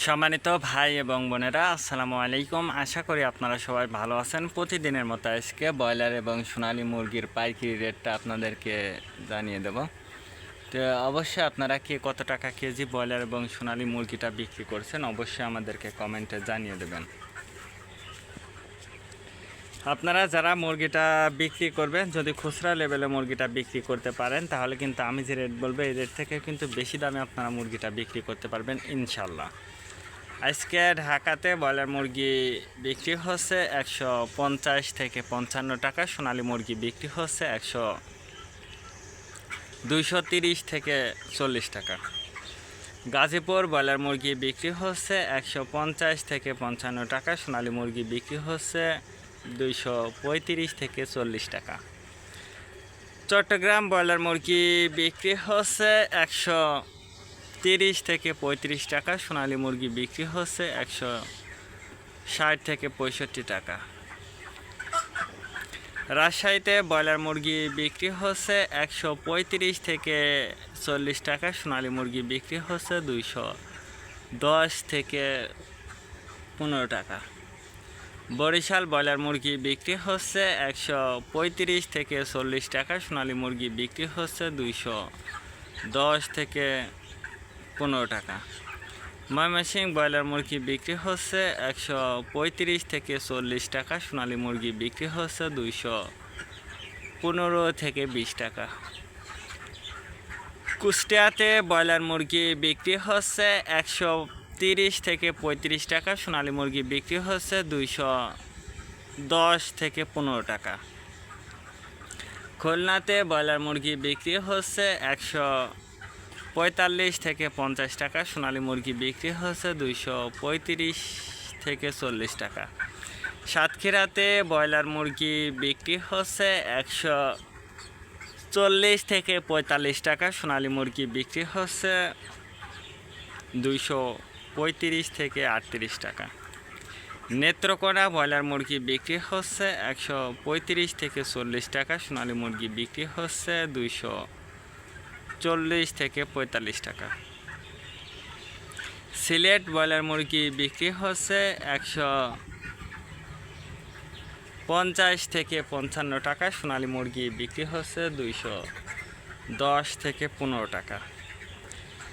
সম্মানিত ভাই এবং বোনেরা, আসসালামু আলাইকুম। আশা করি আপনারা সবাই ভালো আছেন। প্রতিদিনের মতো আজকে ব্রয়লার এবং সোনালী মুরগির পাইকারি রেটটা আপনাদেরকে জানিয়ে দেব। তো অবশ্যই আপনারা কে কত টাকা কেজি ব্রয়লার এবং সোনালী মুরগিটা বিক্রি করছেন অবশ্যই আমাদেরকে কমেন্টে জানিয়ে দেবেন। আপনারা যারা মুরগিটা বিক্রি করবেন, যদি খুচরা লেভেলে মুরগিটা বিক্রি করতে পারেন তাহলে কিন্তু আমি যে রেট বলবো এই রেট থেকে কিন্তু বেশি দামে আপনারা মুরগিটা বিক্রি করতে পারবেন ইনশাল্লাহ। আজকে ঢাকাতে ব্রয়লার মুরগি বিক্রি হচ্ছে 150 থেকে 55 টাকা, সোনালী মুরগি বিক্রি হচ্ছে 230 থেকে 40 টাকা। গাজীপুর ব্রয়লার মুরগি বিক্রি হচ্ছে 150 থেকে 55 টাকা, সোনালী মুরগি বিক্রি হচ্ছে 235 থেকে 40 টাকা। চট্টগ্রাম ব্রয়লার মুরগি বিক্রি হচ্ছে 130 থেকে 35 টাকা, সোনালী মুরগি বিক্রি হচ্ছে 160 থেকে 65 টাকা। রাজশাহীতে ব্রয়লার মুরগি বিক্রি হচ্ছে 135 থেকে 40 টাকা, সোনালী মুরগি বিক্রি হচ্ছে 210 থেকে 15 টাকা। বরিশাল ব্রয়লার মুরগি বিক্রি হচ্ছে 135 থেকে 40 টাকা, সোনালী মুরগি বিক্রি হচ্ছে 210 থেকে 15 টাকা। ময়মনসিংহ ব্রয়লার মুরগি বিক্রি হচ্ছে 135 থেকে 40 টাকা, সোনালী মুরগি বিক্রি হচ্ছে 215 থেকে 20 টাকা। কুষ্টিয়াতে ব্রয়লার মুরগি বিক্রি হচ্ছে 130 থেকে 35 টাকা, সোনালী মুরগি বিক্রি হচ্ছে 210 থেকে 15 টাকা। খুলনাতে ব্রয়লার মুরগি বিক্রি হচ্ছে 145 থেকে 50 টাকা, সোনালী মুরগি বিক্রি হচ্ছে 235 থেকে 40 টাকা। সাতক্ষীরাতে ব্রয়লার মুরগি বিক্রি হচ্ছে 140 থেকে 45 টাকা, সোনালী মুরগি বিক্রি হচ্ছে 235 থেকে 38 টাকা। নেত্রকোনা ব্রয়লার মুরগি বিক্রি হচ্ছে 135 থেকে 40 টাকা, সোনালী মুরগি বিক্রি হচ্ছে 240 থেকে 45 টাকা। সিলেট ব্রয়লার মুরগি বিক্রি হচ্ছে 150 থেকে 55 টাকা, সোনালী মুরগি বিক্রি হচ্ছে 210 থেকে 15 টাকা।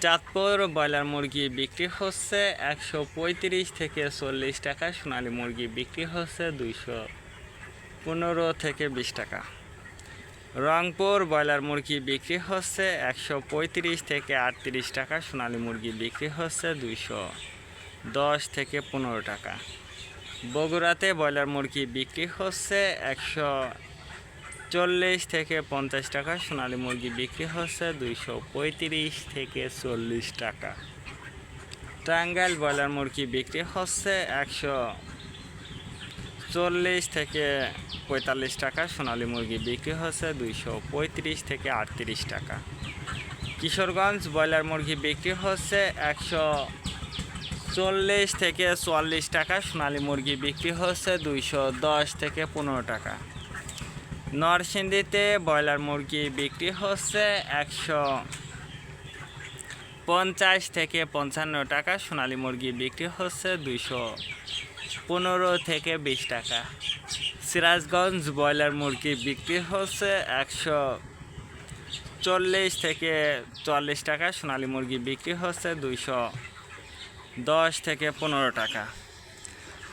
চাঁদপুর ব্রয়লার মুরগি বিক্রি হচ্ছে 135 থেকে 40 টাকা, সোনালী মুরগি বিক্রি হচ্ছে 215 থেকে 20 টাকা। রংপুর ব্রয়লার মুরগি বিক্রি হচ্ছে 135 থেকে 38 টাকা, সোনালী মুরগি বিক্রি হচ্ছে 210 থেকে 15 টাকা। বগুড়াতে ব্রয়লার মুরগি বিক্রি হচ্ছে 140 থেকে 50 টাকা, সোনালী মুরগি বিক্রি হচ্ছে 235 থেকে 40 টাকা। টাঙ্গাইল ব্রয়লার মুরগি বিক্রি হচ্ছে 140 থেকে 45 টাকা, সোনালী মুরগি বিক্রি হচ্ছে 235 থেকে 38 টাকা। কিশোরগঞ্জ ব্রয়লার মুরগি বিক্রি হচ্ছে 140 থেকে 44 টাকা, সোনালী মুরগি বিক্রি হচ্ছে 210 থেকে 15 টাকা। নরসিংদীতে ব্রয়লার মুরগি বিক্রি হচ্ছে 150 থেকে 55 টাকা, সোনালী মুরগি বিক্রি হচ্ছে 215 থেকে 20 টাকা। সিরাজগঞ্জ ব্রয়লার মুরগি বিক্রি হচ্ছে 140 থেকে 44 টাকা, সোনালী মুরগি বিক্রি হচ্ছে 210 থেকে 15 টাকা।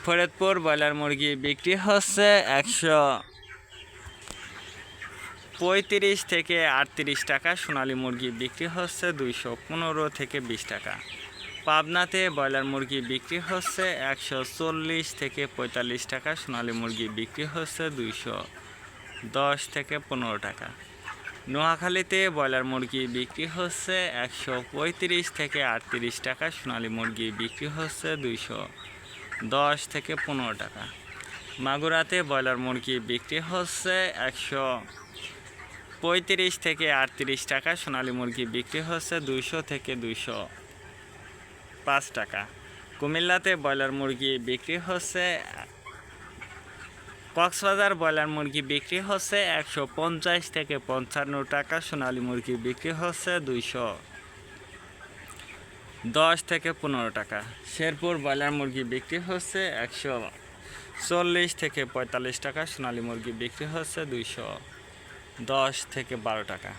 ফরিদপুর ব্রয়লার মুরগি বিক্রি হচ্ছে 135 থেকে 38 টাকা, সোনালী মুরগি বিক্রি হচ্ছে 215 থেকে 20 টাকা। পাবনাতে ব্রয়লার মুরগি বিক্রি হচ্ছে 140 থেকে 45 টাকা, সোনালী মুরগি বিক্রি হচ্ছে 210 থেকে 15 টাকা। নোয়াখালীতে ব্রয়লার মুরগি বিক্রি হচ্ছে 135 থেকে 38 টাকা, সোনালী মুরগি বিক্রি হচ্ছে 210 থেকে 15 টাকা। মাগুরাতে ব্রয়লার মুরগি বিক্রি হচ্ছে 135 থেকে 38 টাকা, সোনালী মুরগি বিক্রি হচ্ছে 200 থেকে 205 টাকা। কুমিল্লাতে ব্রয়লার মুরগি বিক্রি হচ্ছে কক্সবাজার ব্রয়লার মুরগি বিক্রি হচ্ছে 150 থেকে 55 টাকা, সোনালী মুরগি বিক্রি হচ্ছে 10 থেকে 15 টাকা। শেরপুর ব্রয়লার মুরগি বিক্রি হচ্ছে 140 থেকে 45 টাকা। সোনালী মুরগি বিক্রি হচ্ছে 210 থেকে 12 টাকা।